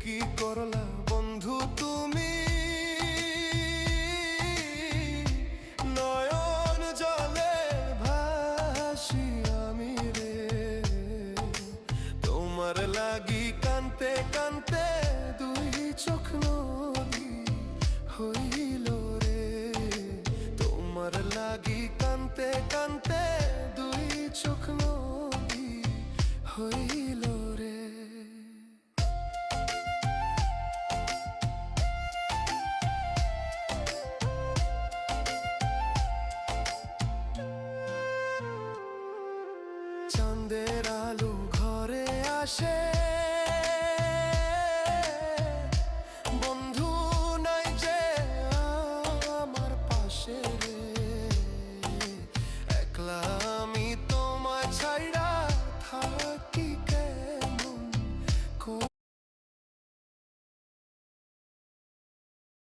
কি করলা বন্ধু তুমি, নয়ন জলে ভাসি আমি রে, তোমার লাগি কানতে কানতে